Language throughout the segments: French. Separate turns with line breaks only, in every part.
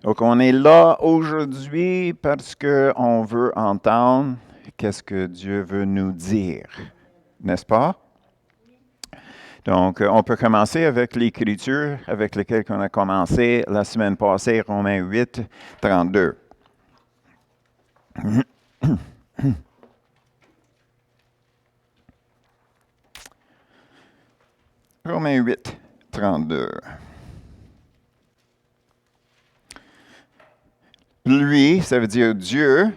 Donc, on est là aujourd'hui parce qu'on veut entendre qu'est-ce que Dieu veut nous dire, n'est-ce pas? Donc, on peut commencer avec l'Écriture avec laquelle on a commencé la semaine passée, Romains 8, 32. Romains 8, 32. Lui, ça veut dire Dieu,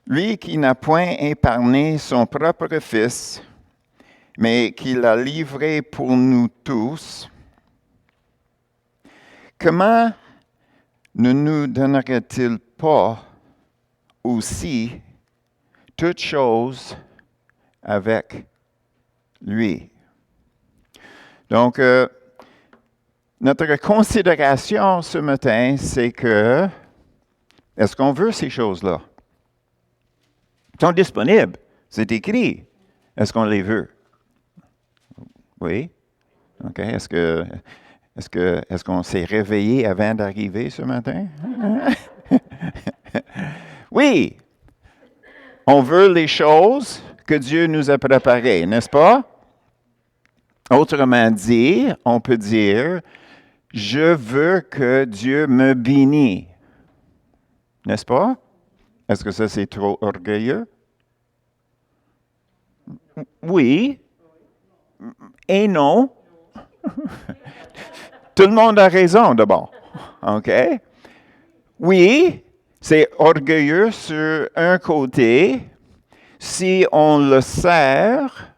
lui qui n'a point épargné son propre Fils, mais qui l'a livré pour nous tous, comment ne nous donnerait-il pas aussi toutes choses avec lui? Donc, notre considération ce matin, c'est que, est-ce qu'on veut ces choses-là? Ils sont disponibles, c'est écrit. Est-ce qu'on les veut? Oui? OK. Est-ce qu'on s'est réveillé avant d'arriver ce matin? Oui! On veut les choses que Dieu nous a préparées, n'est-ce pas? Autrement dit, on peut dire, je veux que Dieu me bénisse. N'est-ce pas? Est-ce que ça, c'est trop orgueilleux? Oui et non. Tout le monde a raison d'abord. OK? Oui, c'est orgueilleux sur un côté si on le sert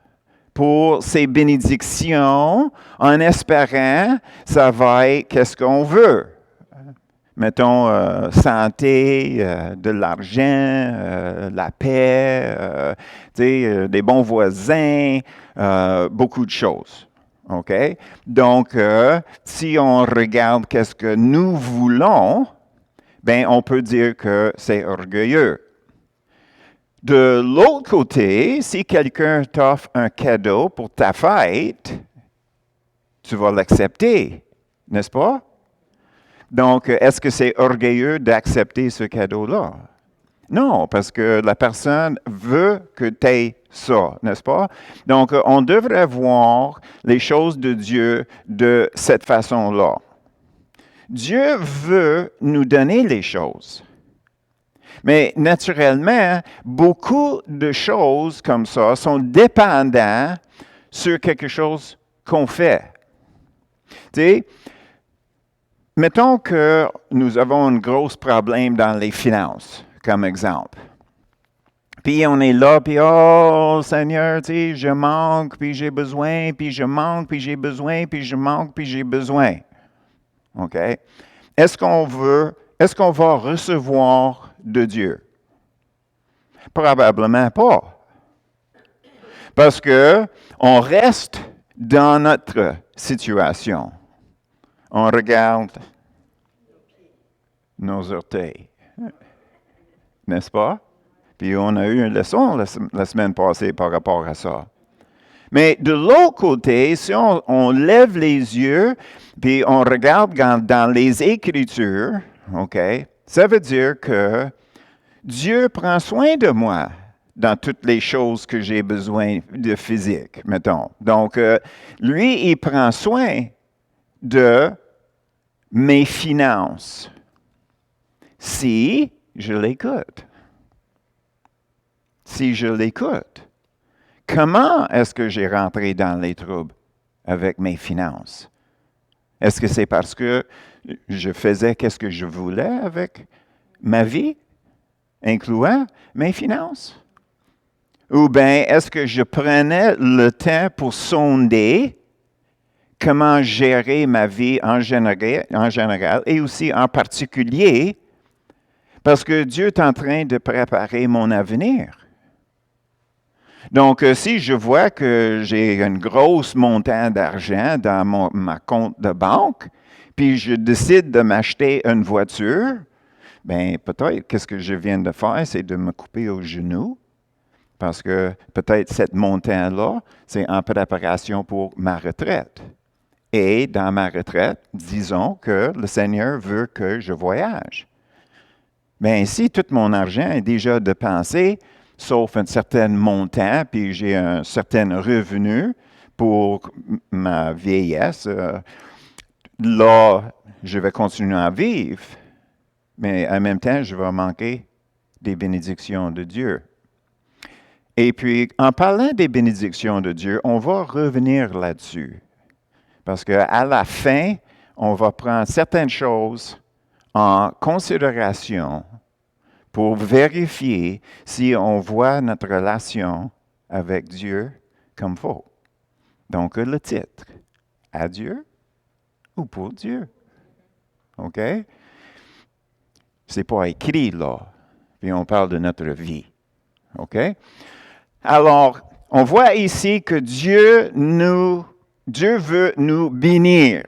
pour ses bénédictions en espérant ça va être qu'est-ce qu'on veut. Mettons, santé, de l'argent, la paix, des bons voisins, beaucoup de choses. OK? Donc, si on regarde qu'est-ce que nous voulons, ben, on peut dire que c'est orgueilleux. De l'autre côté, si quelqu'un t'offre un cadeau pour ta fête, tu vas l'accepter, n'est-ce pas? Donc, est-ce que c'est orgueilleux d'accepter ce cadeau-là? Non, parce que la personne veut que tu aies ça, n'est-ce pas? Donc, on devrait voir les choses de Dieu de cette façon-là. Dieu veut nous donner les choses. Mais naturellement, beaucoup de choses comme ça sont dépendantes sur quelque chose qu'on fait. Tu sais, mettons que nous avons un gros problème dans les finances, comme exemple. Puis on est là, puis oh Seigneur, tu sais, je manque, puis j'ai besoin, puis je manque, puis j'ai besoin, puis je manque, puis j'ai besoin. OK? Est-ce qu'on va recevoir de Dieu? Probablement pas. Parce que on reste dans notre situation. On regarde nos orteils. N'est-ce pas? Puis on a eu une leçon la semaine passée par rapport à ça. Mais de l'autre côté, si on lève les yeux, puis on regarde dans les Écritures, OK, ça veut dire que Dieu prend soin de moi dans toutes les choses que j'ai besoin de physique, mettons. Donc, lui, il prend soin de mes finances si je l'écoute. Si je l'écoute. Comment est-ce que j'ai rentré dans les troubles avec mes finances? Est-ce que c'est parce que je faisais qu'est-ce que je voulais avec ma vie, incluant mes finances? Ou bien est-ce que je prenais le temps pour sonder comment gérer ma vie en général et aussi en particulier parce que Dieu est en train de préparer mon avenir. Donc, si je vois que j'ai un gros montant d'argent dans ma compte de banque, puis je décide de m'acheter une voiture, bien, peut-être, qu'est-ce que je viens de faire, c'est de me couper au genou, parce que peut-être cette montant-là, c'est en préparation pour ma retraite. Et dans ma retraite, disons que le Seigneur veut que je voyage. Bien, si tout mon argent est déjà dépensé, sauf un certain montant, puis j'ai un certain revenu pour ma vieillesse, là, je vais continuer à vivre, mais en même temps, je vais manquer des bénédictions de Dieu. Et puis, en parlant des bénédictions de Dieu, on va revenir là-dessus. Parce qu'à la fin, on va prendre certaines choses en considération pour vérifier si on voit notre relation avec Dieu comme faux. Donc, le titre, à Dieu ou pour Dieu? OK? C'est pas écrit là. Puis on parle de notre vie. OK? Alors, on voit ici que Dieu veut nous bénir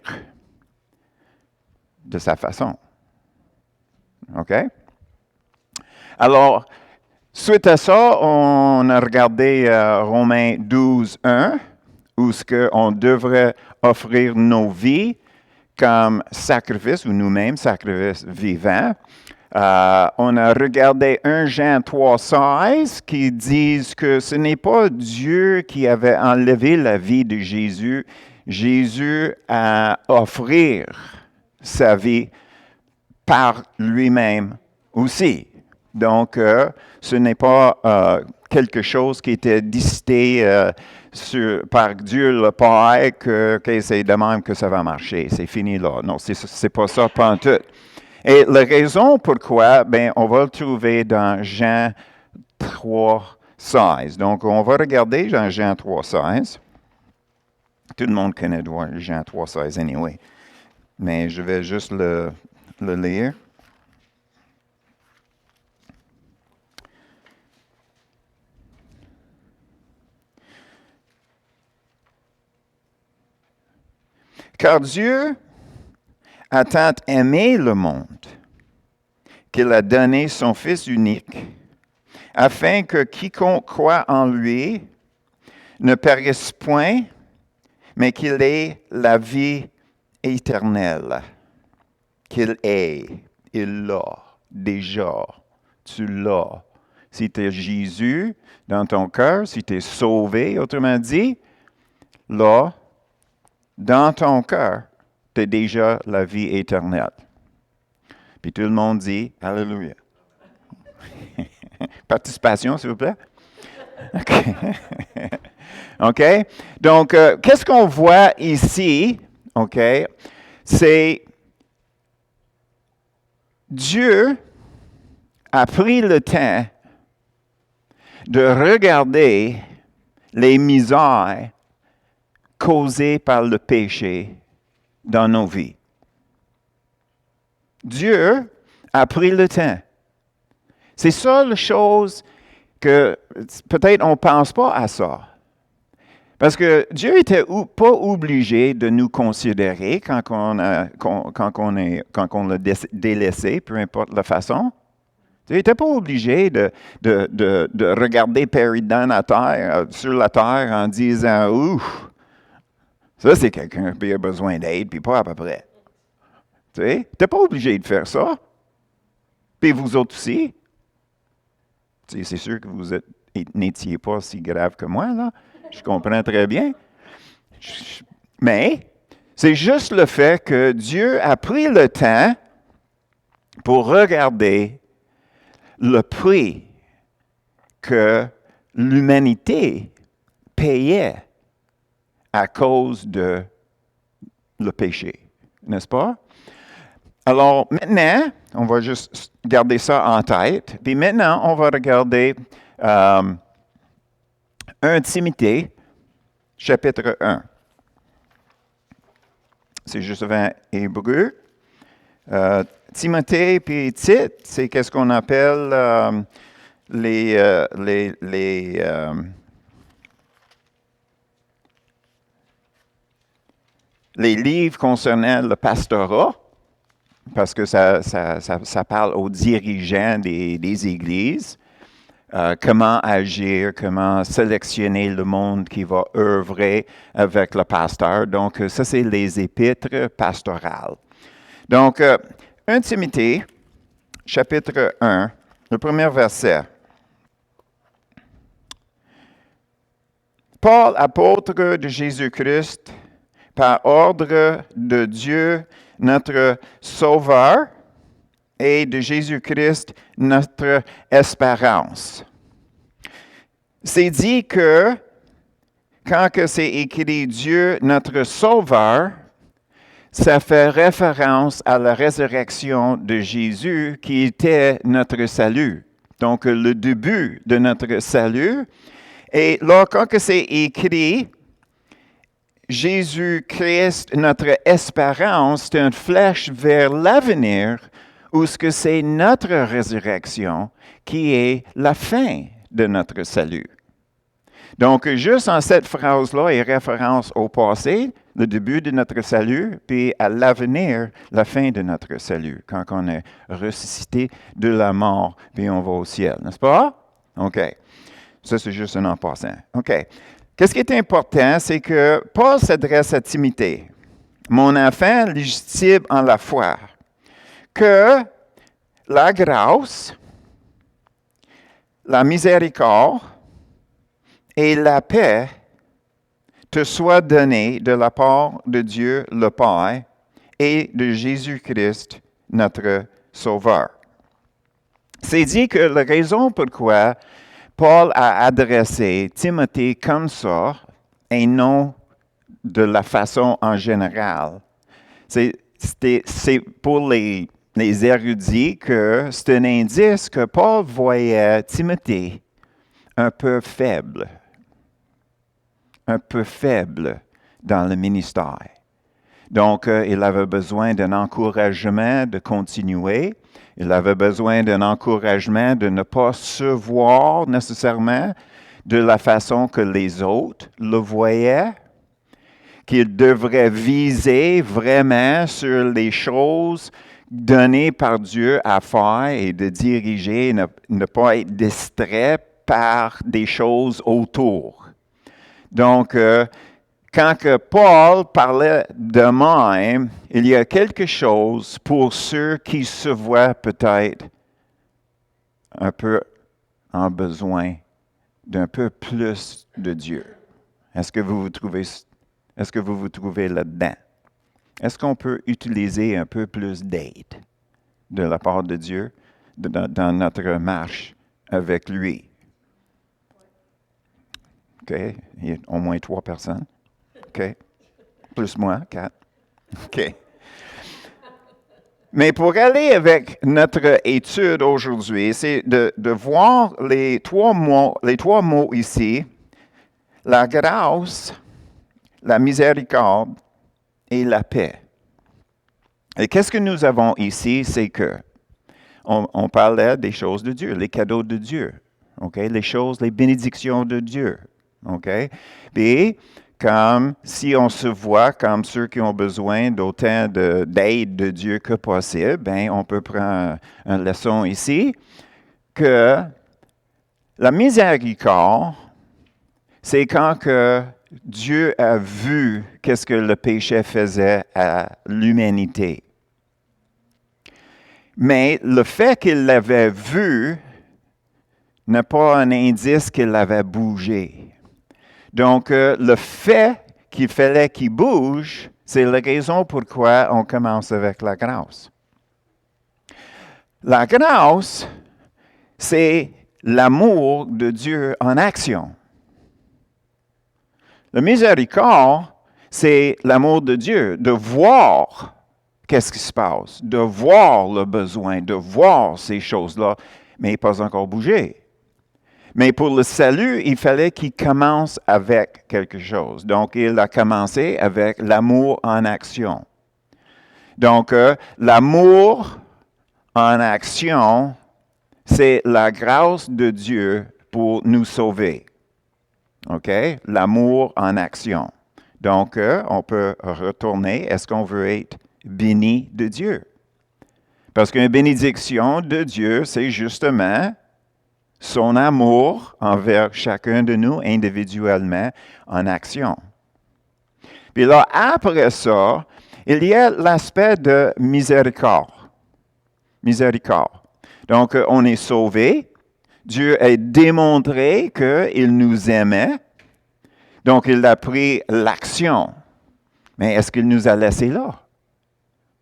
de sa façon. OK? Alors, suite à ça, on a regardé Romains 12, 1, où ce qu'on devrait offrir nos vies comme sacrifice, ou nous-mêmes, sacrifice vivant. On a regardé 1 Jean 3, 16, qui dit que ce n'est pas Dieu qui avait enlevé la vie de Jésus. Jésus a offert sa vie par lui-même aussi. Donc, ce n'est pas quelque chose qui était décidé par Dieu le Père que c'est de même que ça va marcher. C'est fini là. Non, c'est pas ça pantoute. Et la raison pourquoi, on va le trouver dans Jean 3, 16. Donc, on va regarder dans Jean 3, 16. Tout le monde connaît Jean 3, 16 anyway. Mais je vais juste le lire. Car Dieu a tant aimé le monde qu'il a donné son Fils unique, afin que quiconque croit en lui ne périsse point, mais qu'il ait la vie éternelle. Qu'il ait, il l'a, déjà, tu l'as. Si tu es Jésus dans ton cœur, si tu es sauvé, autrement dit, là, dans ton cœur, tu as déjà la vie éternelle. Puis tout le monde dit Alléluia. Participation, s'il vous plaît. OK. OK? Donc, qu'est-ce qu'on voit ici? OK? C'est Dieu a pris le temps de regarder les misères causées par le péché dans nos vies. Dieu a pris le temps. C'est ça la chose que peut-être on ne pense pas à ça. Parce que Dieu n'était pas obligé de nous considérer quand on l'a délaissé, peu importe la façon. Il n'était pas obligé de regarder Péridon sur la terre en disant « Ouf, ça c'est quelqu'un qui a besoin d'aide, puis pas à peu près. » Tu n'es pas obligé de faire ça. Puis vous autres aussi. C'est sûr que vous n'étiez pas si grave que moi, là. Je comprends très bien. Mais c'est juste le fait que Dieu a pris le temps pour regarder le prix que l'humanité payait à cause de le péché. N'est-ce pas? Alors maintenant, on va juste garder ça en tête. Puis maintenant, on va regarder 1 Timothée, chapitre 1. C'est juste avant Hébreu. Timothée puis Tite, c'est qu'est-ce qu'on appelle les livres concernant le pastorat, parce que ça parle aux dirigeants des églises. comment agir, comment sélectionner le monde qui va œuvrer avec le pasteur. Donc, ça, c'est les épîtres pastorales. Donc, 1 Timothée, chapitre 1, le premier verset. Paul, apôtre de Jésus-Christ, par ordre de Dieu, notre Sauveur, et de Jésus-Christ, notre espérance. C'est dit que, quand que c'est écrit Dieu, notre Sauveur, ça fait référence à la résurrection de Jésus qui était notre salut. Donc, le début de notre salut. Et là, quand que c'est écrit, Jésus-Christ, notre espérance, c'est une flèche vers l'avenir, où ce que c'est notre résurrection qui est la fin de notre salut. Donc, juste en cette phrase-là, il y a référence au passé, le début de notre salut, puis à l'avenir, la fin de notre salut, quand on est ressuscité de la mort, puis on va au ciel, n'est-ce pas? OK. Ça, c'est juste un en passant. OK. Qu'est-ce qui est important, c'est que Paul s'adresse à Timothée, mon enfant légitime en la foi, que la grâce, la miséricorde et la paix te soient données de la part de Dieu le Père et de Jésus-Christ, notre Sauveur. C'est dit que la raison pourquoi Paul a adressé Timothée comme ça, et non de la façon en général, c'est pour les érudits que c'est un indice que Paul voyait Timothée un peu faible dans le ministère. Donc, il avait besoin d'un encouragement de continuer. Il avait besoin d'un encouragement de ne pas se voir nécessairement de la façon que les autres le voyaient, qu'il devrait viser vraiment sur les choses données par Dieu à faire et de diriger, ne pas être distrait par des choses autour. Donc, quand que Paul parlait de même, il y a quelque chose pour ceux qui se voient peut-être un peu en besoin d'un peu plus de Dieu. Est-ce que vous vous trouvez là-dedans? Est-ce qu'on peut utiliser un peu plus d'aide de la part de Dieu dans notre marche avec lui? OK? Il y a au moins 3 personnes. OK? Plus moi, 4. OK. Mais pour aller avec notre étude aujourd'hui, c'est de voir les trois mots ici, la grâce, la miséricorde et la paix. Et qu'est-ce que nous avons ici? C'est que on parlait des choses de Dieu, les cadeaux de Dieu, OK? Les bénédictions de Dieu, OK? Puis, comme si on se voit comme ceux qui ont besoin d'autant d'aide de Dieu que possible, bien, on peut prendre une leçon ici, que la miséricorde, c'est quand que Dieu a vu qu'est-ce que le péché faisait à l'humanité. Mais le fait qu'il l'avait vu n'est pas un indice qu'il l'avait bougé. Donc, le fait qu'il fallait qu'il bouge, c'est la raison pourquoi on commence avec la grâce. La grâce, c'est l'amour de Dieu en action. La miséricorde, c'est l'amour de Dieu, de voir qu'est-ce qui se passe, de voir le besoin, de voir ces choses-là, mais pas encore bouger. Mais pour le salut, il fallait qu'il commence avec quelque chose. Donc, il a commencé avec l'amour en action. Donc, l'amour en action, c'est la grâce de Dieu pour nous sauver. OK? L'amour en action. Donc, on peut retourner. Est-ce qu'on veut être béni de Dieu? Parce qu'une bénédiction de Dieu, c'est justement son amour envers chacun de nous individuellement en action. Puis là, après ça, il y a l'aspect de miséricorde. Miséricorde. Donc, on est sauvé. Dieu a démontré qu'il nous aimait. Donc, il a pris l'action. Mais est-ce qu'il nous a laissés là?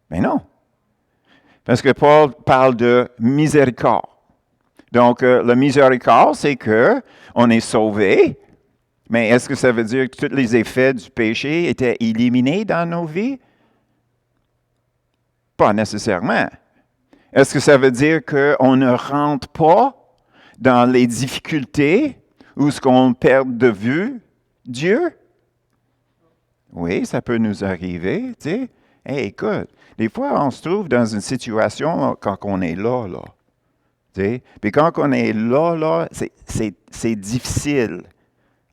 Mais non. Parce que Paul parle de miséricorde. Donc, la miséricorde, c'est qu'on est sauvé. Mais est-ce que ça veut dire que tous les effets du péché étaient éliminés dans nos vies? Pas nécessairement. Est-ce que ça veut dire qu'on ne rentre pas dans les difficultés ou ce qu'on perd de vue Dieu? Oui, ça peut nous arriver, tu sais. Hey, écoute, des fois, on se trouve dans une situation quand on est là. Tu sais. Puis quand on est là, c'est difficile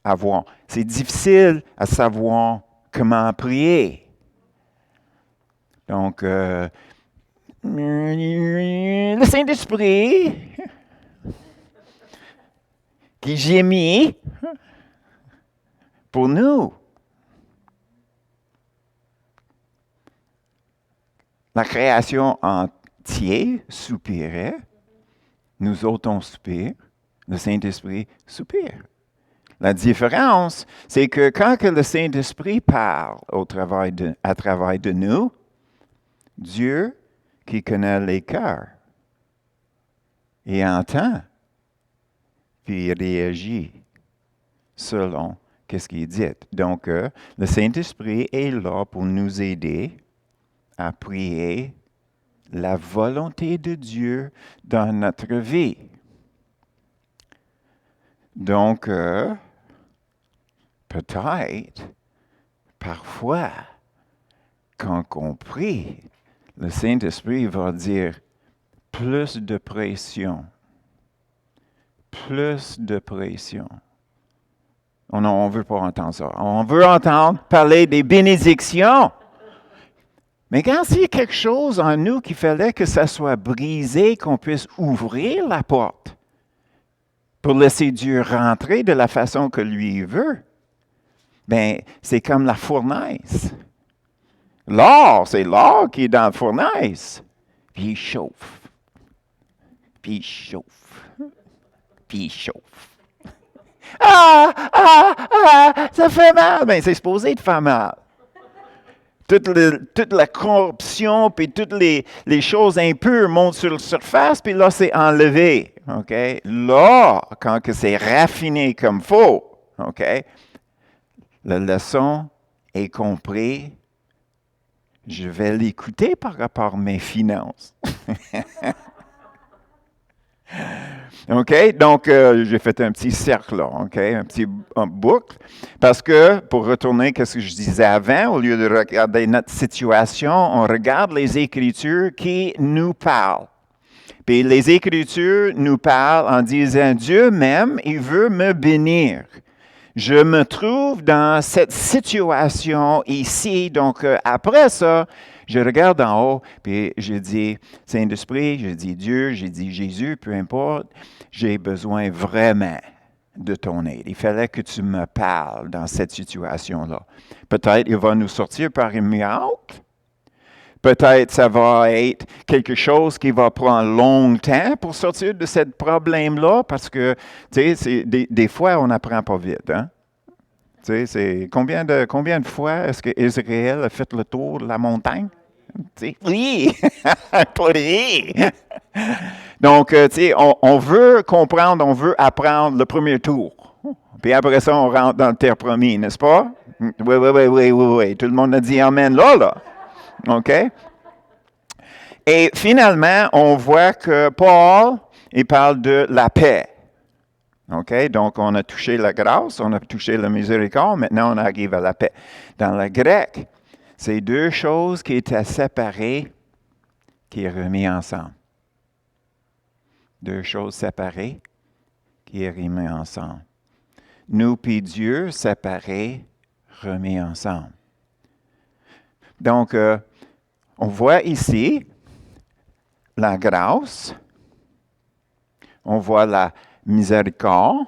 à voir. C'est difficile à savoir comment prier. Donc, le Saint-Esprit qui gémit pour nous. La création entière soupirait, nous autres on soupire, le Saint-Esprit soupire. La différence, c'est que quand que le Saint-Esprit parle à travers de nous, Dieu qui connaît les cœurs, il entend, puis il réagit selon ce qu'il dit. Donc, le Saint-Esprit est là pour nous aider à prier la volonté de Dieu dans notre vie. Donc, peut-être, parfois, quand on prie, le Saint-Esprit va dire plus de pression. Plus de pression. On ne veut pas entendre ça. On veut entendre parler des bénédictions. Mais quand il y a quelque chose en nous qu'il fallait que ça soit brisé, qu'on puisse ouvrir la porte pour laisser Dieu rentrer de la façon que lui veut, bien, c'est comme la fournaise. L'or, c'est l'or qui est dans la fournaise. Puis il chauffe. Puis il chauffe. Puis il chauffe. Ça fait mal. Bien, c'est supposé de faire mal. Toute la corruption, puis toutes les choses impures montent sur la surface, puis là, c'est enlevé. OK? Là, quand que c'est raffiné comme faut, OK? La leçon est comprise. Je vais l'écouter par rapport à mes finances. OK? Donc, j'ai fait un petit cercle, là, OK? Un petit boucle. Parce que, pour retourner à ce que je disais avant, au lieu de regarder notre situation, on regarde les Écritures qui nous parlent. Puis les Écritures nous parlent en disant, Dieu même, il veut me bénir. Je me trouve dans cette situation ici. Donc, après ça, je regarde en haut, puis je dis, Saint-Esprit, je dis Dieu, je dis Jésus, peu importe, j'ai besoin vraiment de ton aide. Il fallait que tu me parles dans cette situation-là. Peut-être il va nous sortir par un miracle. Peut-être ça va être quelque chose qui va prendre longtemps pour sortir de ce problème-là, parce que, tu sais, des fois, on n'apprend pas vite, hein? Tu sais, c'est combien de fois est-ce qu'Israël a fait le tour de la montagne? Tu sais, oui! Oui! Donc, tu sais, on veut comprendre, on veut apprendre le premier tour. Puis après ça, on rentre dans le terre promis, n'est-ce pas? Oui. Tout le monde a dit Amen là. OK? Et finalement, on voit que Paul, il parle de la paix. OK? Donc, on a touché la grâce, on a touché la miséricorde, maintenant on arrive à la paix. Dans le grec, c'est deux choses qui étaient séparées, qui est remis ensemble. Deux choses séparées, qui est remis ensemble. Nous puis Dieu, séparés, remis ensemble. Donc, on voit ici la grâce, on voit la miséricorde.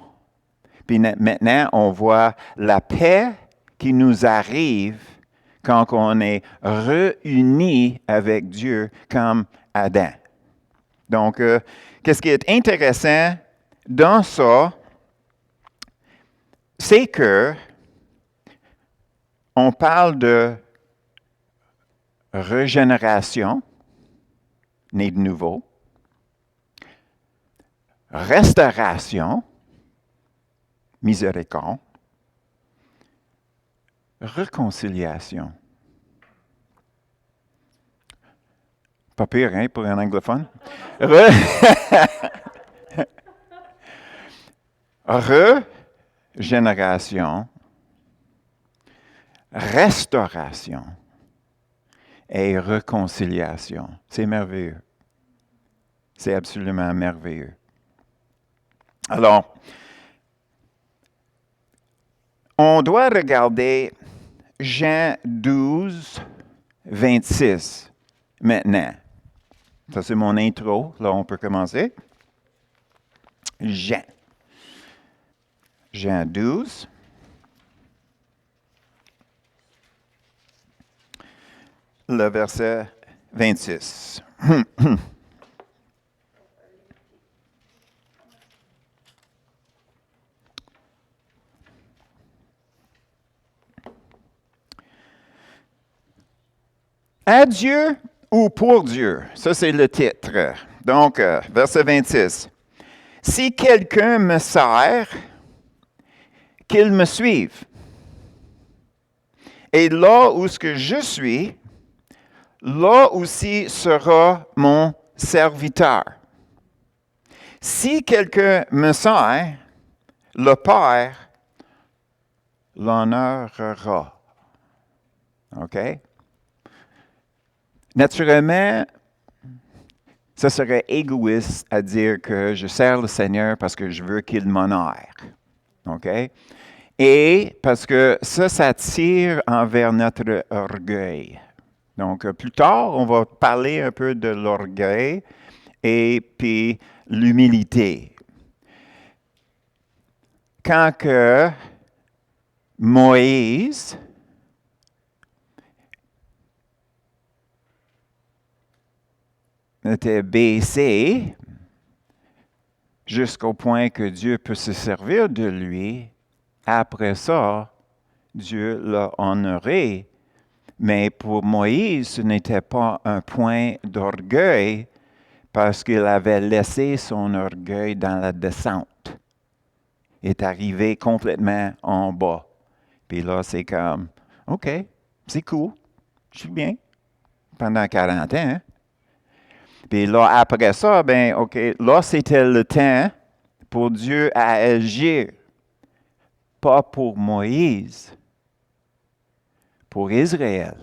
Puis maintenant, on voit la paix qui nous arrive quand on est réunis avec Dieu comme Adam. Donc, qu'est-ce qui est intéressant dans ça, c'est que on parle de régénération, né de nouveau, restauration, miséricorde, réconciliation. Pas pire, hein, pour un anglophone? Régénération, restauration et réconciliation. C'est merveilleux. C'est absolument merveilleux. Alors, on doit regarder Jean 12, 26 maintenant. Ça, c'est mon intro. Là, on peut commencer. Jean 12. Le verset 26. À Dieu ou pour Dieu? Ça, c'est le titre. Donc, verset 26. Si quelqu'un me sert, qu'il me suive. Et là où ce que je suis, là aussi sera mon serviteur. Si quelqu'un me sert, le Père l'honorera. OK? Naturellement, ça serait égoïste à dire que je sers le Seigneur parce que je veux qu'il m'honore. OK? Et parce que ça tire envers notre orgueil. Donc, plus tard, on va parler un peu de l'orgueil et puis l'humilité. Quand que Moïse était baissé jusqu'au point que Dieu peut se servir de lui, après ça, Dieu l'a honoré. Mais pour Moïse, ce n'était pas un point d'orgueil parce qu'il avait laissé son orgueil dans la descente. Il est arrivé complètement en bas. Puis là, c'est comme, OK, c'est cool, je suis bien, pendant 40 ans. Hein? Puis là, après ça, ben, OK, là, c'était le temps pour Dieu à agir. Pas pour Moïse, pour Israël.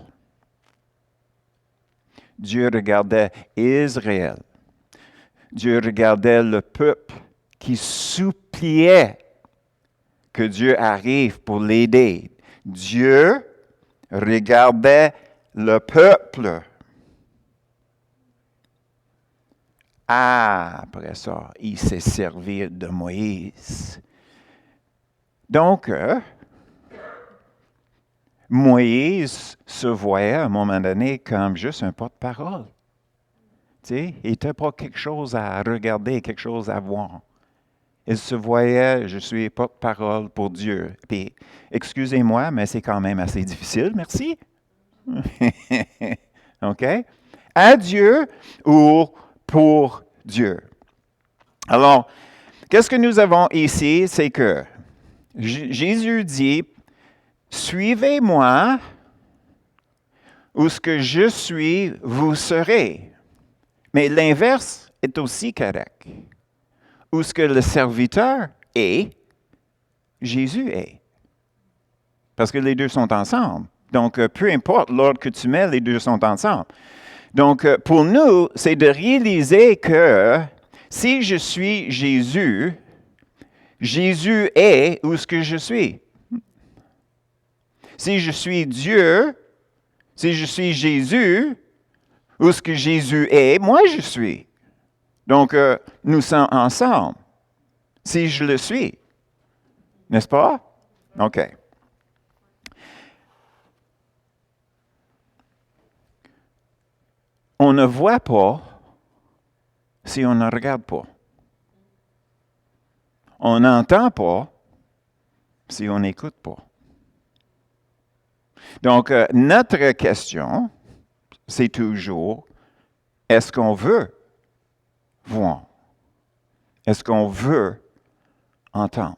Dieu regardait Israël. Dieu regardait le peuple qui suppliait que Dieu arrive pour l'aider. Dieu regardait le peuple. Après ça, il s'est servi de Moïse. Donc, Moïse se voyait à un moment donné comme juste un porte-parole. Tu sais, il n'était pas quelque chose à regarder, quelque chose à voir. Il se voyait, je suis porte-parole pour Dieu. Puis, excusez-moi, mais c'est quand même assez difficile, merci. OK? À Dieu ou pour Dieu. Alors, qu'est-ce que nous avons ici? C'est que Jésus dit, suivez-moi, où ce que je suis, vous serez. Mais l'inverse est aussi correct. Où ce que le serviteur est, Jésus est. Parce que les deux sont ensemble. Donc, peu importe l'ordre que tu mets, les deux sont ensemble. Donc, pour nous, c'est de réaliser que si je suis Jésus, Jésus est où ce que je suis. Si je suis Dieu, si je suis Jésus, où ce que Jésus est, moi je suis. Donc, nous sommes ensemble. si je le suis. N'est-ce pas? OK. On ne voit pas si on ne regarde pas. On n'entend pas si on n'écoute pas. Donc, notre question, c'est toujours, est-ce qu'on veut voir? Est-ce qu'on veut entendre?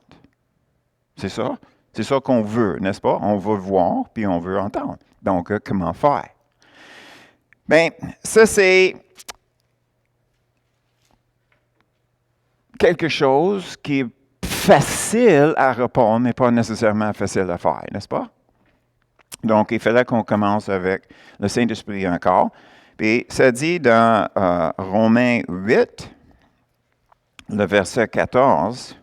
C'est ça? C'est ça qu'on veut, n'est-ce pas? On veut voir, puis on veut entendre. Donc, comment faire? Bien, ça, c'est quelque chose qui est facile à répondre, mais pas nécessairement facile à faire, n'est-ce pas? Donc, il fallait qu'on commence avec le Saint-Esprit encore. Puis, ça dit dans Romains 8, le verset 14,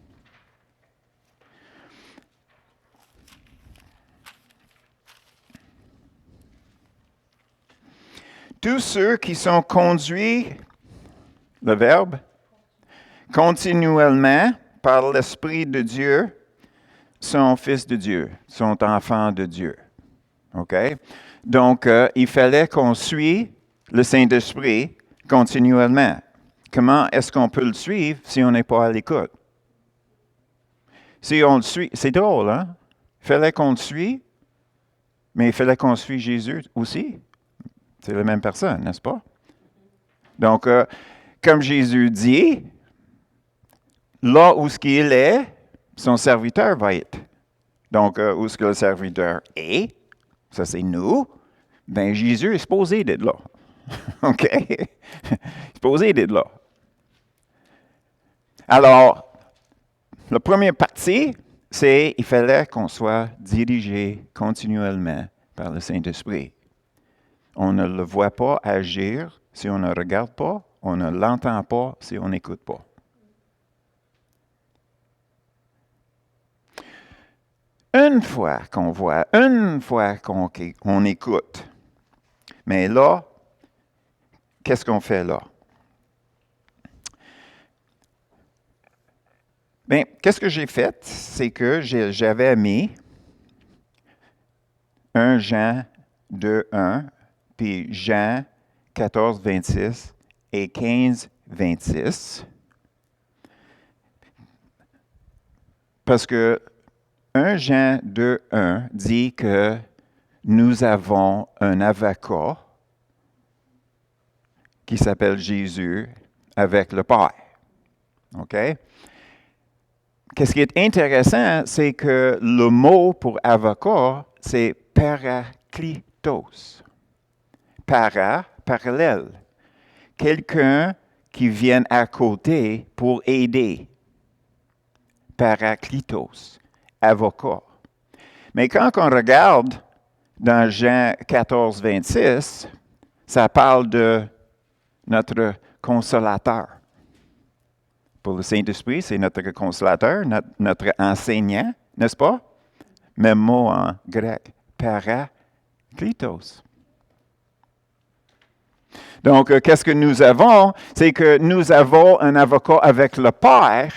tous ceux qui sont conduits, le verbe, continuellement par l'Esprit de Dieu, sont fils de Dieu, sont enfants de Dieu. OK? Donc, il fallait qu'on suive le Saint-Esprit continuellement. Comment est-ce qu'on peut le suivre si on n'est pas à l'écoute? Si on le suit, c'est drôle, hein? Il fallait qu'on le suive, mais il fallait qu'on suive Jésus aussi. C'est la même personne, n'est-ce pas? Donc, comme Jésus dit, là où ce qu'il est, son serviteur va être. Donc, où ce que le serviteur est, ça c'est nous, bien Jésus est supposé d'être là. OK? Il est supposé d'être là. Alors, la première partie, c'est qu'il fallait qu'on soit dirigé continuellement par le Saint-Esprit. On ne le voit pas agir si on ne regarde pas, on ne l'entend pas si on n'écoute pas. Une fois qu'on voit, une fois qu'on écoute, mais là, qu'est-ce qu'on fait là? Bien, qu'est-ce que j'ai fait? C'est que j'avais mis 1 Jean 2:1, puis Jean 14:26 et 15:26. Parce que 1 Jean 2:1 dit que nous avons un avocat qui s'appelle Jésus avec le Père. OK? Qu'est-ce qui est intéressant, c'est que le mot pour avocat, c'est parakletos. Parallèle. Quelqu'un qui vient à côté pour aider. Parakletos, avocat. Mais quand on regarde dans Jean 14:26, ça parle de notre consolateur. Pour le Saint-Esprit, c'est notre consolateur, notre enseignant, n'est-ce pas? Même mot en grec, parakletos. Donc, qu'est-ce que nous avons? C'est que nous avons un avocat avec le Père,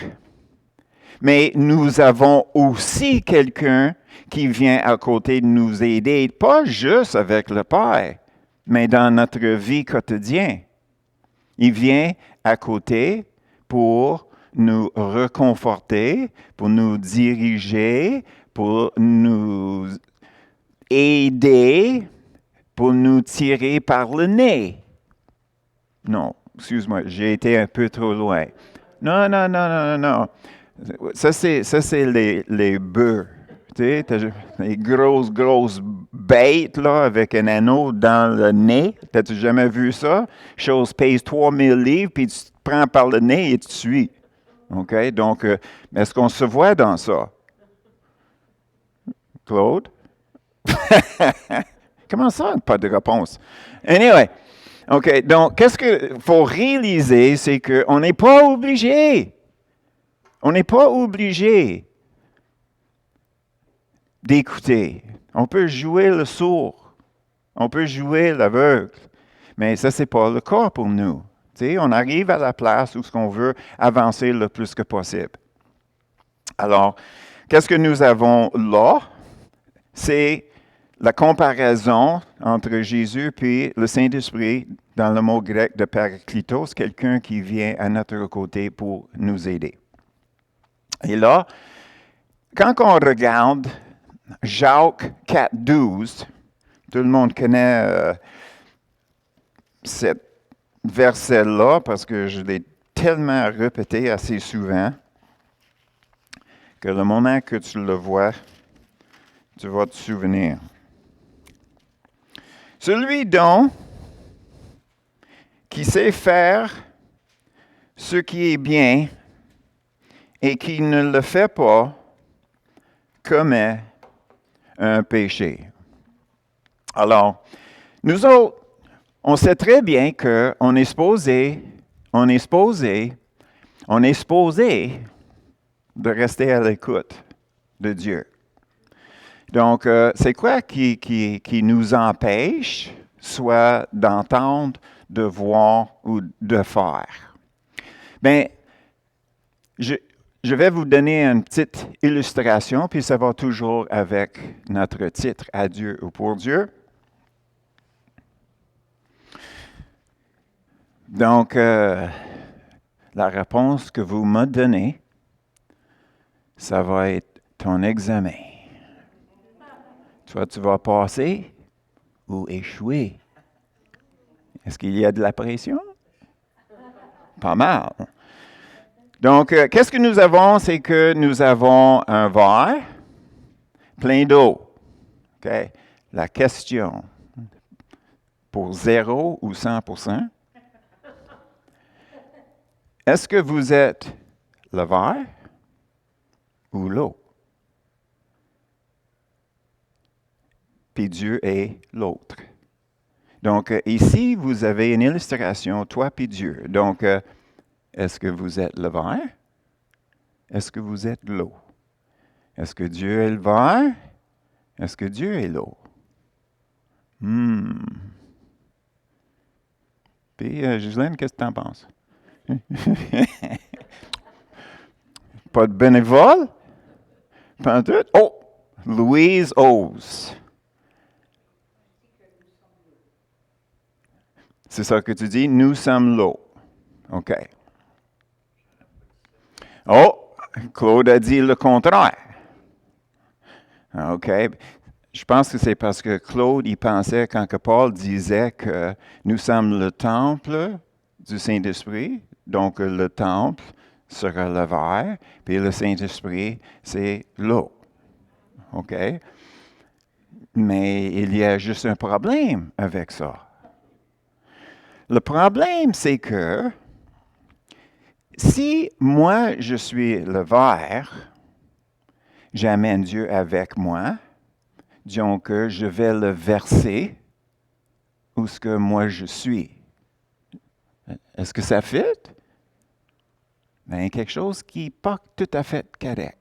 mais nous avons aussi quelqu'un qui vient à côté de nous aider, pas juste avec le Père, mais dans notre vie quotidienne. Il vient à côté pour nous reconforter, pour nous diriger, pour nous aider, pour nous tirer par le nez. Non, excuse-moi, j'ai été un peu trop loin. Non. Ça, c'est les bœufs. Tu sais, les grosses bêtes là, avec un anneau dans le nez. T'as-tu jamais vu ça? Chose pèse 3000 livres, puis tu te prends par le nez et tu te suis. OK? Donc, est-ce qu'on se voit dans ça? Claude? Comment ça? Pas de réponse. Anyway. OK, donc, qu'est-ce qu'il faut réaliser, c'est qu'on n'est pas obligé. On n'est pas obligé d'écouter. On peut jouer le sourd. On peut jouer l'aveugle. Mais ça, ce n'est pas le cas pour nous. Tu sais, on arrive à la place où on veut avancer le plus que possible. Alors, qu'est-ce que nous avons là? C'est la comparaison entre Jésus et le Saint-Esprit dans le mot grec de parakletos, quelqu'un qui vient à notre côté pour nous aider. Et là, quand on regarde Jacques 4,12, tout le monde connaît ce verset-là parce que je l'ai tellement répété assez souvent que le moment que tu le vois, tu vas te souvenir. Celui donc qui sait faire ce qui est bien et qui ne le fait pas commet un péché. Alors, nous autres, on sait très bien qu'on est supposé de rester à l'écoute de Dieu. Donc, c'est quoi qui nous empêche, soit d'entendre, de voir ou de faire? Bien, je vais vous donner une petite illustration, puis ça va toujours avec notre titre, à Dieu ou pour Dieu. Donc, la réponse que vous me donnez, ça va être ton examen. Soit tu vas passer ou échouer. Est-ce qu'il y a de la pression? Pas mal. Donc, qu'est-ce que nous avons? C'est que nous avons un verre plein d'eau. Okay? La question, pour 0 ou 100%, est-ce que vous êtes le verre ou l'eau? Puis Dieu est l'autre. Donc, ici, vous avez une illustration, toi puis Dieu. Donc, est-ce que vous êtes le verre? Est-ce que vous êtes l'eau? Est-ce que Dieu est le verre? Est-ce que Dieu est l'eau? Puis, Gislaine, qu'est-ce que tu en penses? Pas de bénévole? Pas en tout? Oh! Louise ose. C'est ça que tu dis? Nous sommes l'eau. OK. Oh! Claude a dit le contraire. OK. Je pense que c'est parce que Claude, il pensait quand que Paul disait que nous sommes le temple du Saint-Esprit, donc le temple sera le verre, puis le Saint-Esprit, c'est l'eau. OK? Mais il y a juste un problème avec ça. Le problème, c'est que si moi, je suis le verre, j'amène Dieu avec moi, disons que je vais le verser où ce que moi je suis. Est-ce que ça fit? Bien, quelque chose qui n'est pas tout à fait correct.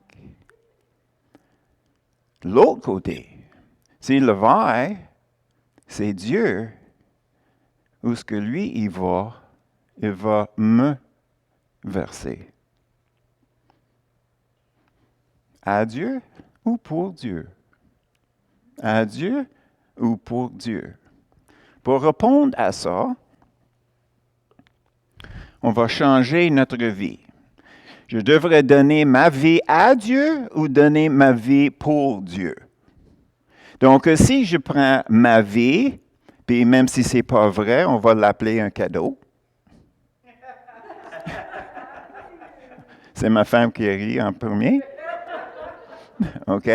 De l'autre côté, si le verre, c'est Dieu, où ce que lui, il va me verser. À Dieu ou pour Dieu? À Dieu ou pour Dieu? Pour répondre à ça, on va changer notre vie. Je devrais donner ma vie à Dieu ou donner ma vie pour Dieu? Donc, si je prends ma vie, puis même si ce n'est pas vrai, on va l'appeler un cadeau. C'est ma femme qui rit en premier. OK?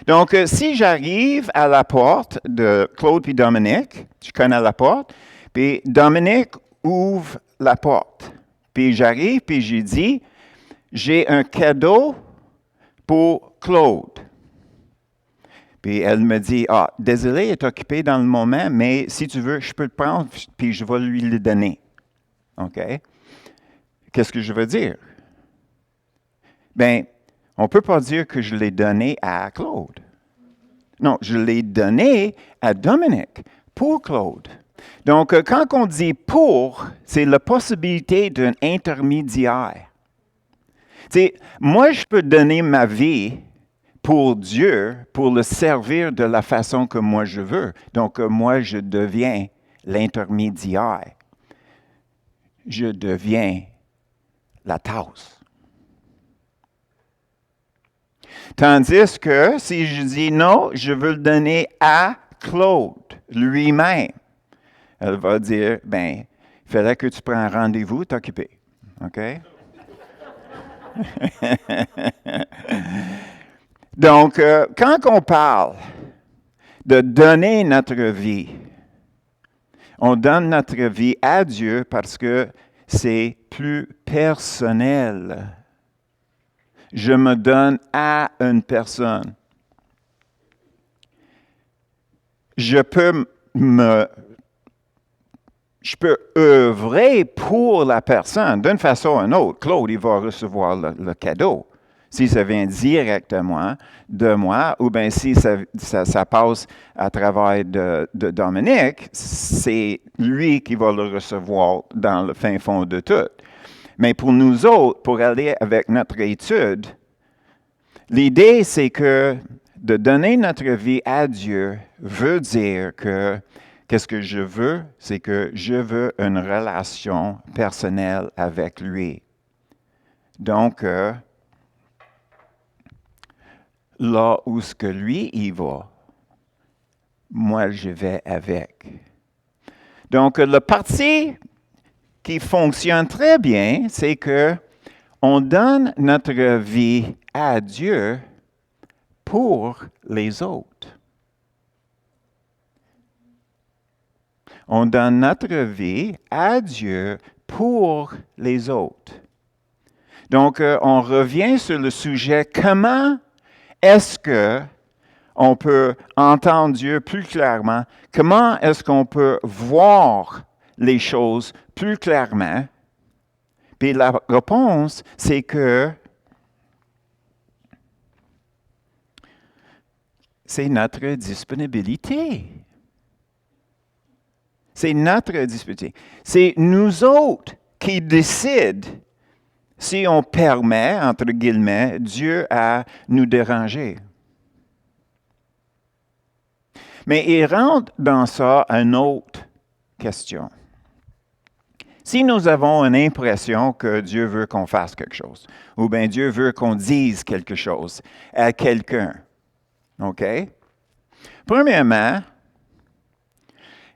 Donc, si j'arrive à la porte de Claude et Dominique, je connais la porte, puis Dominique ouvre la porte. Puis j'arrive, puis j'ai dit, j'ai un cadeau pour Claude. Puis elle me dit, désolé, elle est occupée dans le moment, mais si tu veux, je peux le prendre, puis je vais lui le donner. OK? Qu'est-ce que je veux dire? Bien, on ne peut pas dire que je l'ai donné à Claude. Non, je l'ai donné à Dominique pour Claude. Donc, quand on dit pour, c'est la possibilité d'un intermédiaire. Tu sais, moi, je peux donner ma vie pour Dieu, pour le servir de la façon que moi je veux. Donc, moi, je deviens l'intermédiaire. Je deviens la tasse. Tandis que si je dis non, je veux le donner à Claude lui-même, elle va dire, ben, il fallait que tu prennes un rendez-vous, t'occuper. OK? Donc, quand on parle de donner notre vie, on donne notre vie à Dieu parce que c'est plus personnel. Je me donne à une personne. Je peux œuvrer pour la personne d'une façon ou d'une autre. Claude, il va recevoir le cadeau. Si ça vient directement de moi, ou bien si ça passe à travers de Dominique, c'est lui qui va le recevoir dans le fin fond de tout. Mais pour nous autres, pour aller avec notre étude, l'idée, c'est que de donner notre vie à Dieu veut dire que qu'est-ce que je veux? C'est que je veux une relation personnelle avec lui. Donc, là où ce que lui y va, moi je vais avec. Donc, le parti qui fonctionne très bien, c'est que on donne notre vie à Dieu pour les autres. On donne notre vie à Dieu pour les autres. Donc, on revient sur le sujet, comment est-ce qu'on peut entendre Dieu plus clairement? Comment est-ce qu'on peut voir les choses plus clairement? Puis la réponse, c'est que c'est notre disponibilité. C'est notre disponibilité. C'est nous autres qui décident si on permet, entre guillemets, Dieu à nous déranger. Mais il rentre dans ça une autre question. Si nous avons une impression que Dieu veut qu'on fasse quelque chose, ou bien Dieu veut qu'on dise quelque chose à quelqu'un, OK? Premièrement,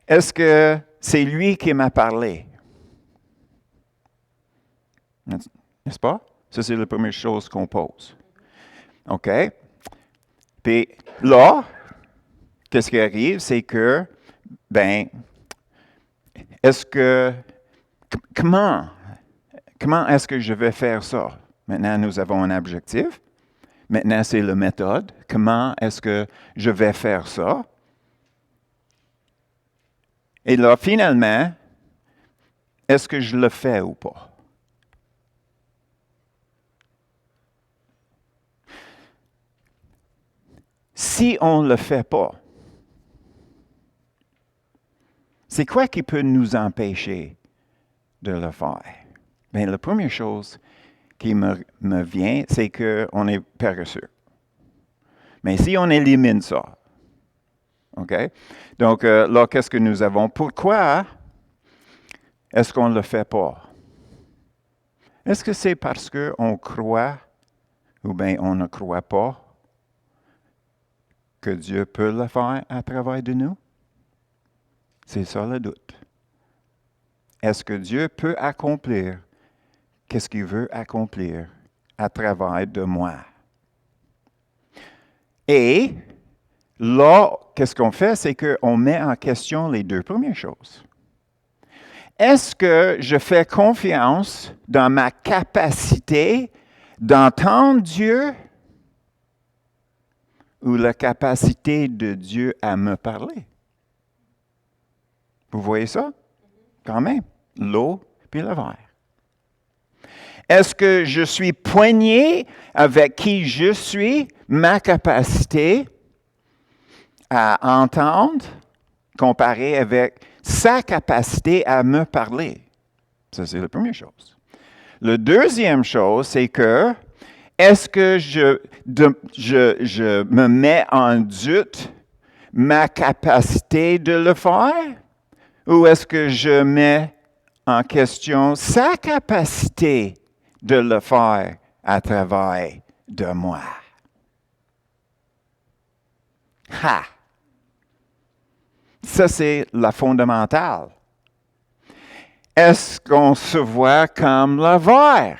est-ce que c'est lui qui m'a parlé? N'est-ce pas? Ça, c'est la première chose qu'on pose. OK? Puis là, qu'est-ce qui arrive? C'est que, ben, est-ce que, comment est-ce que je vais faire ça? Maintenant, nous avons un objectif. Maintenant, c'est la méthode. Comment est-ce que je vais faire ça? Et là, finalement, est-ce que je le fais ou pas? Si on ne le fait pas, c'est quoi qui peut nous empêcher de le faire? Bien, la première chose qui me vient, c'est qu'on est paresseux. Mais si on élimine ça, OK? Donc, là, qu'est-ce que nous avons? Pourquoi est-ce qu'on ne le fait pas? Est-ce que c'est parce qu'on croit ou bien on ne croit pas que Dieu peut le faire à travers de nous? C'est ça le doute. Est-ce que Dieu peut accomplir qu'est-ce qu'il veut accomplir à travers de moi? Et là, qu'est-ce qu'on fait? C'est qu'on met en question les deux premières choses. Est-ce que je fais confiance dans ma capacité d'entendre Dieu ou la capacité de Dieu à me parler? Vous voyez ça? Quand même. L'eau puis le verre. Est-ce que je suis poigné avec qui je suis, ma capacité à entendre, comparé avec sa capacité à me parler? Ça, c'est la première chose. La deuxième chose, c'est que est-ce que je me mets en doute ma capacité de le faire ou est-ce que je mets en question sa capacité de le faire à travers de moi? Ha! Ça, c'est la fondamentale. Est-ce qu'on se voit comme le verre?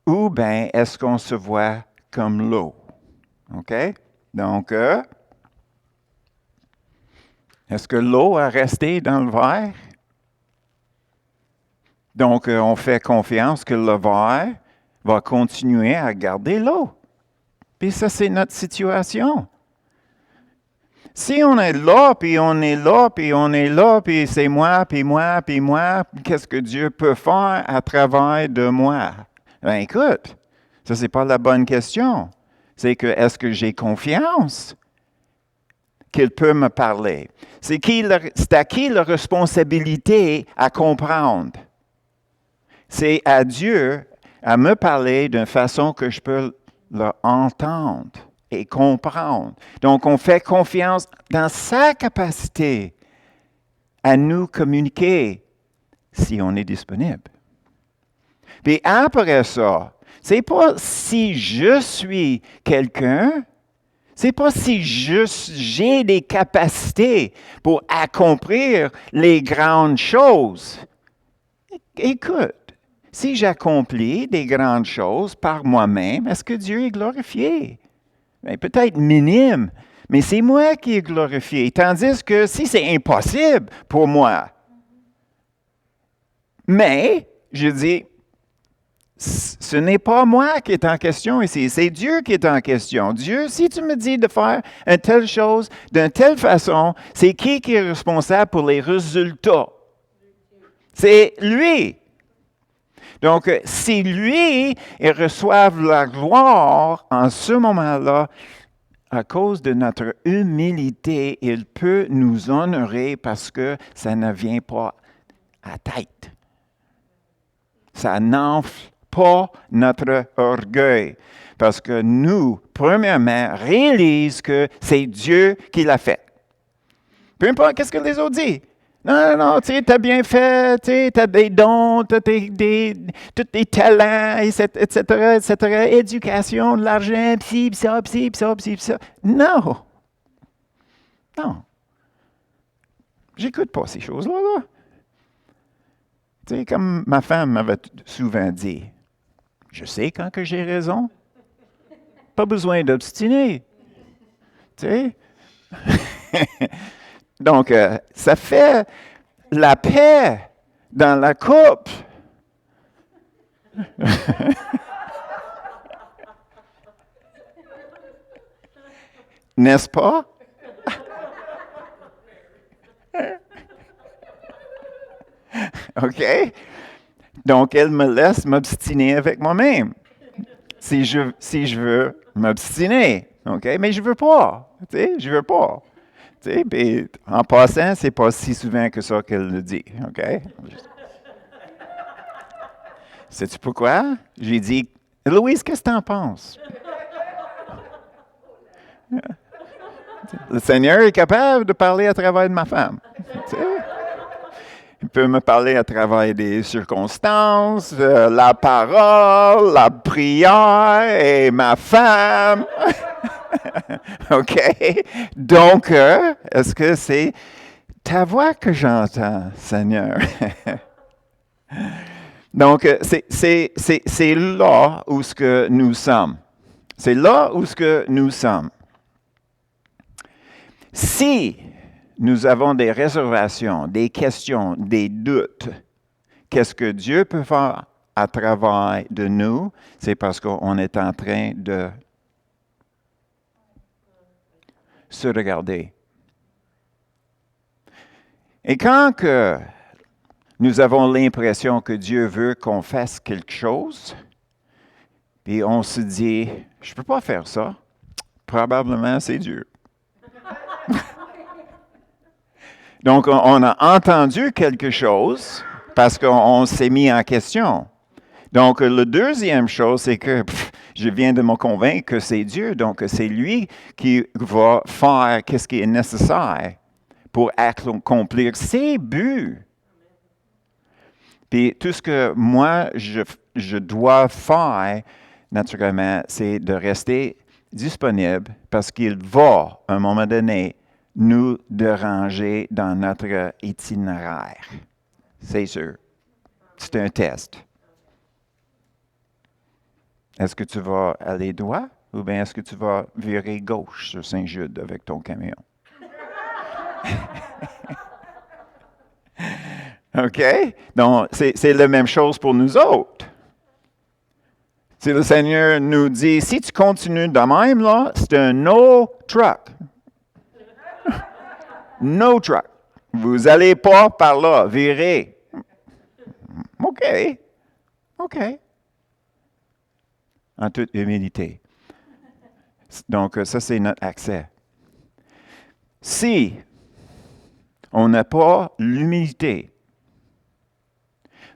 Ou bien est-ce qu'on se voit comme l'eau? OK? Donc, est-ce que l'eau a resté dans le verre? Donc, on fait confiance que le verre va continuer à garder l'eau. Puis ça, c'est notre situation. Si on est là, puis on est là, puis on est là, puis c'est moi, puis moi, puis moi, qu'est-ce que Dieu peut faire à travers de moi? Ben écoute, ça, c'est pas la bonne question. C'est que, est-ce que j'ai confiance qu'il peut me parler? C'est à qui la responsabilité à comprendre? C'est à Dieu à me parler d'une façon que je peux l'entendre et comprendre. Donc, on fait confiance dans sa capacité à nous communiquer si on est disponible. Puis après ça, c'est pas si je suis quelqu'un, c'est pas si j'ai des capacités pour accomplir les grandes choses. Écoute, si j'accomplis des grandes choses par moi-même, est-ce que Dieu est glorifié? Bien, peut-être minime, mais c'est moi qui est glorifié. Tandis que si c'est impossible pour moi, mais, je dis, ce n'est pas moi qui est en question ici, c'est Dieu qui est en question. Dieu, si tu me dis de faire une telle chose d'une telle façon, c'est qui est responsable pour les résultats? C'est lui. Donc, si lui, il reçoit la gloire en ce moment-là, à cause de notre humilité, il peut nous honorer parce que ça ne vient pas à tête. Ça n'enfle pas notre orgueil. Parce que nous, premièrement, réalisons que c'est Dieu qui l'a fait. Peu importe qu'est-ce que les autres disent. Non, tu as bien fait, tu as des dons, tu as tous tes talents, etc., éducation, de l'argent, pis ça. Non. J'écoute pas ces choses-là. Là. Tu sais, comme ma femme m'avait souvent dit, je sais quand que j'ai raison. Pas besoin d'obstiner. Tu sais? Donc, ça fait la paix dans la couple. N'est-ce pas? OK? Donc, elle me laisse m'obstiner avec moi-même. Si je veux m'obstiner. OK? Mais je veux pas. Tu sais, je veux pas. Tu sais, puis en passant, c'est pas si souvent que ça qu'elle le dit. OK? Sais-tu pourquoi? J'ai dit, Louise, qu'est-ce que tu en penses? Le Seigneur est capable de parler à travers de ma femme. Tu sais? Il peut me parler à travers des circonstances, la parole, la prière et ma femme. OK? Donc, est-ce que c'est ta voix que j'entends, Seigneur? Donc, c'est là où ce que nous sommes. C'est là où ce que nous sommes. Si nous avons des réservations, des questions, des doutes, qu'est-ce que Dieu peut faire à travers de nous? C'est parce qu'on est en train de se regarder. Et quand que nous avons l'impression que Dieu veut qu'on fasse quelque chose, puis on se dit, je ne peux pas faire ça, probablement c'est Dieu. Donc, on a entendu quelque chose, parce qu'on s'est mis en question. Donc, la deuxième chose, c'est que je viens de me convaincre que c'est Dieu, donc c'est lui qui va faire ce qui est nécessaire pour accomplir ses buts. Puis tout ce que moi, je dois faire, naturellement, c'est de rester disponible parce qu'il va, à un moment donné, nous déranger dans notre itinéraire. C'est sûr. C'est un test. Est-ce que tu vas aller droit ou bien est-ce que tu vas virer gauche sur Saint-Jude avec ton camion? OK? Donc, c'est la même chose pour nous autres. Si le Seigneur nous dit, si tu continues de même, là, c'est un no truck. No truck. Vous n'allez pas par là, virez. OK. OK. En toute humilité. Donc, ça, c'est notre accès. Si on n'a pas l'humilité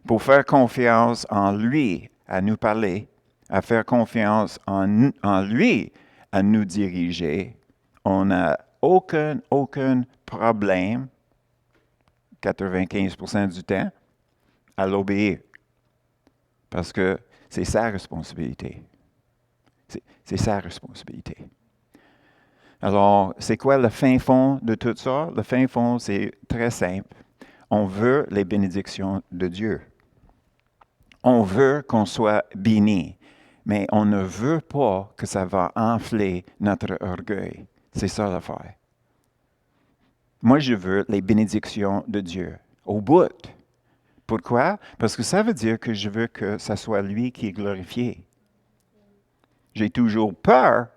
pour faire confiance en lui à nous parler, à faire confiance en lui à nous diriger, on n'a aucun problème, 95% du temps, à l'obéir. Parce que c'est sa responsabilité. C'est sa responsabilité. Alors, c'est quoi le fin fond de tout ça? Le fin fond, c'est très simple. On veut les bénédictions de Dieu. On veut qu'on soit béni, mais on ne veut pas que ça va enfler notre orgueil. C'est ça l'affaire. Moi, je veux les bénédictions de Dieu, au bout. Pourquoi? Parce que ça veut dire que je veux que ça soit lui qui est glorifié. J'ai toujours peur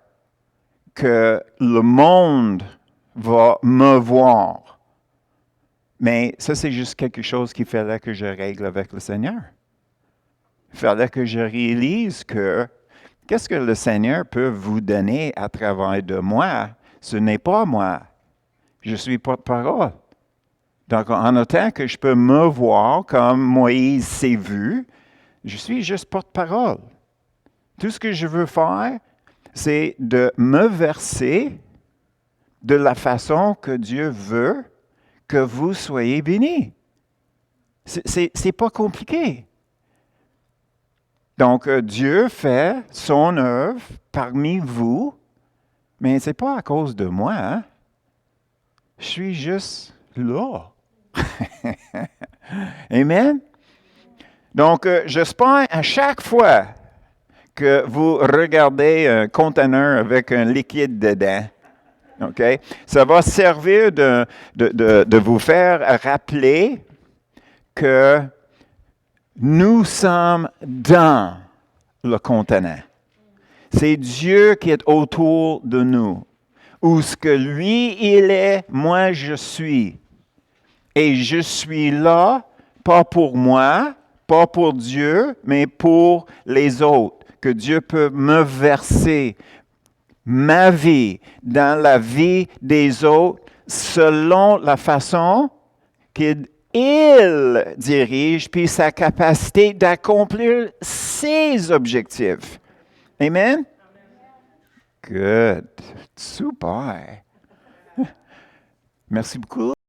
que le monde va me voir. Mais ça, c'est juste quelque chose qu'il fallait que je règle avec le Seigneur. Il fallait que je réalise que qu'est-ce que le Seigneur peut vous donner à travers de moi? Ce n'est pas moi. Je suis porte-parole. Donc, en autant que je peux me voir comme Moïse s'est vu, je suis juste porte-parole. Tout ce que je veux faire, c'est de me verser de la façon que Dieu veut que vous soyez bénis. C'est pas compliqué. Donc, Dieu fait son œuvre parmi vous, mais ce n'est pas à cause de moi. Hein? Je suis juste là. Amen? Donc, j'espère à chaque fois que vous regardez un conteneur avec un liquide dedans, OK? Ça va servir de vous faire rappeler que nous sommes dans le contenant. C'est Dieu qui est autour de nous. Où ce que lui, il est, moi, je suis. Et je suis là, pas pour moi, pas pour Dieu, mais pour les autres. Que Dieu peut me verser ma vie dans la vie des autres selon la façon qu'il dirige, puis sa capacité d'accomplir ses objectifs. Amen? Good. Super. Merci beaucoup.